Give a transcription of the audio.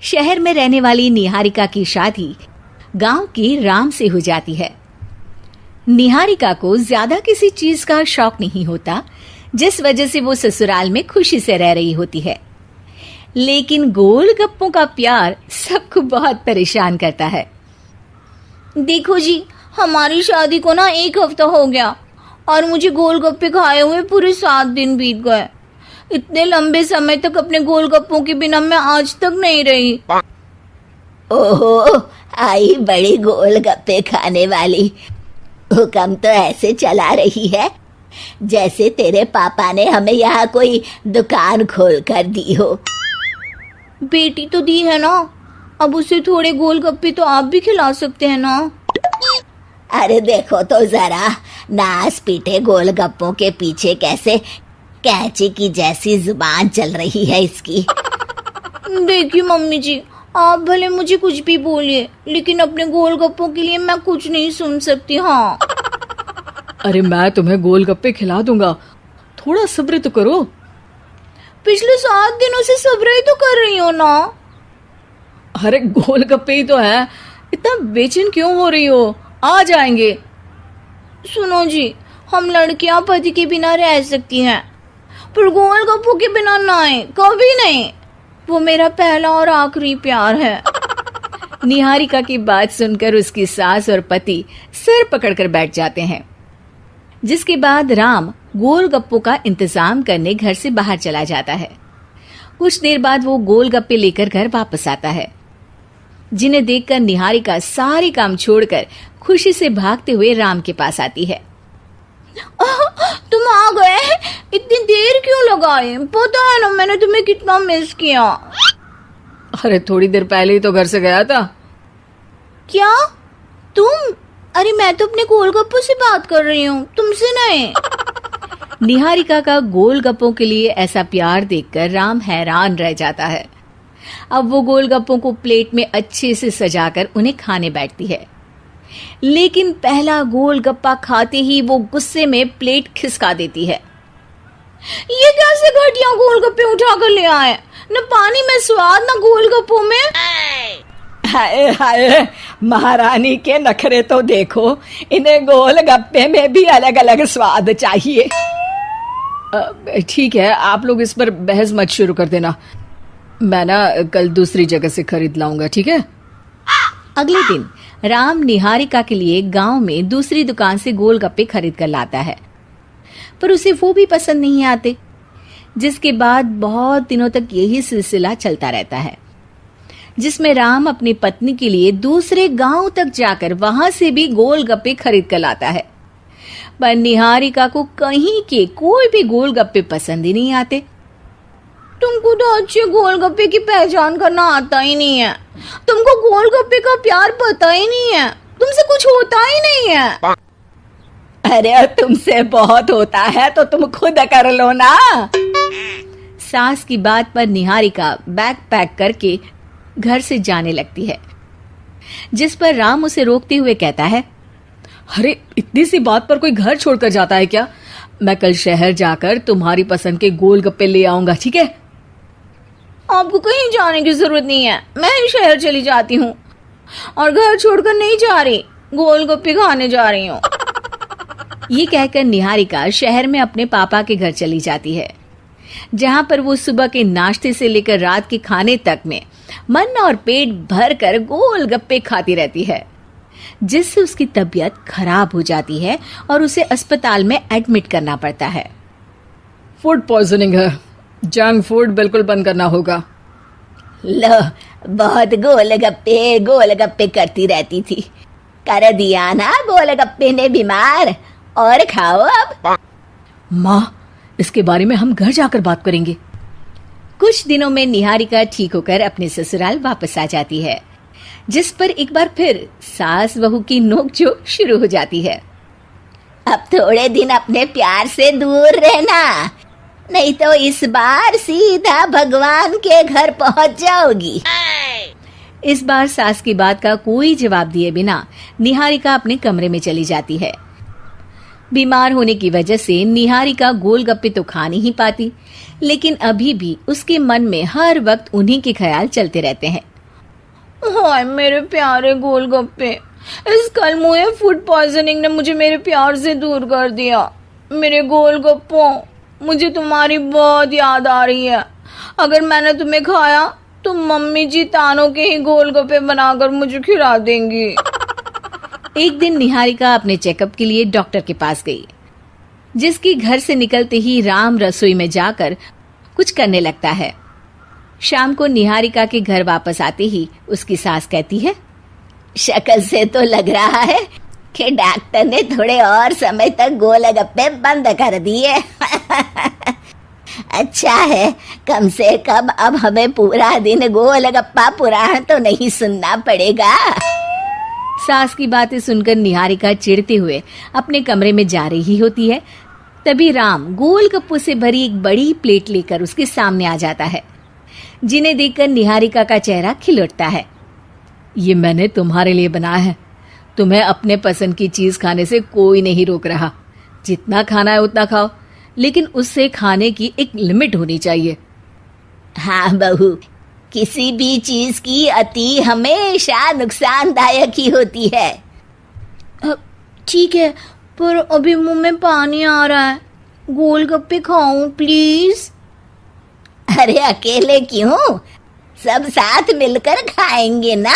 शहर में रहने वाली निहारिका की शादी गांव के राम से हो जाती है। निहारिका को ज्यादा किसी चीज का शौक नहीं होता, जिस वजह से वो ससुराल में खुशी से रह रही होती है। लेकिन गोलगप्पों का प्यार सबको बहुत परेशान करता है। देखो जी, हमारी शादी को ना 1 हफ्ता हो गया और मुझे गोलगप्पे खाए हुए पूरे 7 दिन बीत गए। इतने लंबे समय तक अपने गोलगप्पों के बिना मैं आज तक नहीं रही। ओहो, आई बड़ी गोलगप्पे खाने वाली। हुक्म तो ऐसे चला रही है जैसे तेरे पापा ने हमें यहाँ कोई दुकान खोल कर दी हो। बेटी तो दी है ना, अब उसे थोड़े गोलगप्पे तो आप भी खिला सकते हैं ना। अरे देखो तो जरा, नास पीटे गोलगप्पों के पीछे कैसे कैंची की जैसी जुबान चल रही है इसकी। देखिए मम्मी जी, आप भले मुझे कुछ भी बोलिए, लेकिन अपने गोलगप्पों के लिए मैं कुछ नहीं सुन सकती। हाँ, अरे मैं तुम्हें गोलगप्पे खिला दूंगा, थोड़ा सब्र तो करो। पिछले 7 दिनों से सब्र ही तो कर रही हो ना। अरे गोलगप्पे ही तो है, इतना बेचैन क्यों हो रही हो? आ जाएंगे। सुनो जी, हम लड़कियां पति के बिना रह सकती हैं, पर गोलगप्पों के बिना नहीं, कभी नहीं। वो मेरा पहला और आखिरी प्यार है। निहारिका की बात सुनकर उसकी सास और पति सिर पकड़कर बैठ जाते हैं। जिसके बाद राम गोलगप्पों का इंतजाम करने घर से बाहर चला जाता है। कुछ देर बाद वो गोलगप्पे लेकर घर वापस आता है, जिन्हें देखकर निहारिका सारे काम छोड़कर खुशी से भागते हुए राम के पास आती है। तुम आ गए? इतनी देर क्यों लगाए? पता है ना मैंने तुम्हें कितना मिस किया। अरे थोड़ी देर पहले ही तो घर से गया था। क्या तुम? अरे मैं तो अपने गोलगप्पों से बात कर रही हूँ, तुमसे नहीं। निहारिका का गोलगप्पों के लिए ऐसा प्यार देखकर राम हैरान रह जाता है। अब वो गोलगप्पों को प्लेट में अच्छे से सजाकर उन्हें खाने बैठती है, लेकिन पहला गोलगप्पा खाते ही वो गुस्से में प्लेट खिसका देती है। ये कैसे घटिया गोलगप्पे उठा कर ले आए? न पानी में स्वाद, न गोलगप्पों में। हाय हाय, महारानी के नखरे तो देखो, इन्हें गोलगप्पे में भी अलग अलग स्वाद चाहिए। ठीक है, आप लोग इस पर बहस मत शुरू कर देना। मैं ना कल दूसरी जगह से खरीद लाऊंगा, ठीक है? अगले दिन राम निहारिका के लिए गांव में दूसरी दुकान से गोलगप्पे खरीद कर लाता है, पर उसे वो भी पसंद नहीं आते। जिसके बाद बहुत दिनों तक यही सिलसिला चलता रहता है, जिसमें राम अपनी पत्नी के लिए दूसरे गांव तक जाकर वहां से भी गोलगप्पे खरीद कर लाता है, पर निहारिका को कहीं के कोई भी गोलगप्पे पसंद ही नहीं आते। तुमको तो अच्छे गोलगप्पे की पहचान करना आता ही नहीं है। तुमको गोलगप्पे का प्यार पता ही नहीं है, तुमसे कुछ होता ही नहीं है। अरे तुमसे बहुत होता है तो तुम खुद कर लो ना। सास की बात पर निहारिका बैग पैक करके घर से जाने लगती है, जिस पर राम उसे रोकते हुए कहता है, अरे इतनी सी बात पर कोई घर छोड़कर जाता है क्या? मैं कल शहर जाकर तुम्हारी पसंद के गोलगप्पे ले आऊंगा, ठीक है? आपको कहीं जाने की जरूरत नहीं है, मैं ही शहर चली जाती हूँ और घर छोड़कर नहीं जा रही, गोलगप्पे खाने जा रही हूँ। ये कहकर निहारिका शहर में अपने पापा के घर चली जाती है, जहां पर वो सुबह के नाश्ते से लेकर रात के खाने तक में मन और पेट भर कर गोलगप्पे खाती रहती है, जिससे उसकी तबीयत खराब हो जाती है और उसे अस्पताल में एडमिट करना पड़ता है। फूड पॉइजनिंग है, जंक फूड बिल्कुल बंद करना होगा। लो, बहुत गोलगप्पे गोलगप्पे करती रहती थी, कर दिया ना गोलगप्पे ने बीमार। और खाओ अब। माँ, इसके बारे में हम घर जाकर बात करेंगे। कुछ दिनों में निहारिका ठीक होकर अपने ससुराल वापस आ जाती है, जिस पर एक बार फिर सास बहू की नोकझोंक शुरू हो जाती है। अब थोड़े दिन अपने प्यार से दूर रहना, नहीं तो इस बार सीधा भगवान के घर पहुंच जाओगी। इस बार सास की बात का कोई जवाब दिए बिना निहारिका अपने कमरे में चली जाती है। बीमार होने की वजह से निहारिका गोलगप्पे तो खा नहीं पाती, लेकिन अभी भी उसके मन में हर वक्त उन्हीं के ख्याल चलते रहते हैं। हाय मेरे प्यारे गोलगप्पे, इस कल मुझे फूड पॉइजनिंग ने मुझे मेरे प्यार से दूर कर दिया। मेरे गोलगप्पों, मुझे तुम्हारी बहुत याद आ रही है। अगर मैंने तुम्हें खाया तो मम्मी जी तानों के ही गोलगप्पे बनाकर मुझे खिला देंगी। एक दिन निहारिका अपने चेकअप के लिए डॉक्टर के पास गई, जिसकी घर से निकलते ही राम रसोई में जाकर कुछ करने लगता है। शाम को निहारिका के घर वापस आते ही उसकी सास कहती है, शक्ल से तो लग रहा है कि डॉक्टर ने थोड़े और समय तक गोलगप्पे बंद कर दिए। अच्छा है, कम से कम अब हमें पूरा दिन गोलगप्पा पुराण तो नहीं सुनना पड़ेगा। सास की बातें सुनकर निहारिका चिढ़ते हुए अपने कमरे में जा रही होती है। तभी राम गोलगप्पों से भरी एक बड़ी प्लेट लेकर उसके सामने आ जाता है, जिन्हें देखकर निहारिका का चेहरा खिल उठता है। ये मैंने तुम्हारे लिए बनाया है। तुम्हें अपने पसंद की चीज खाने से कोई नहीं रोक रहा। जितना खाना है उतना खाओ, लेकिन उससे खाने की एक लिमिट होनी चाहिए। हाँ बहू, किसी भी चीज की अति हमेशा नुकसानदायक ही होती है। ठीक है, पर अभी मुंह में पानी आ रहा है। गोलगप्पे खाऊं प्लीज? अरे अकेले क्यों, सब साथ मिलकर खाएंगे ना।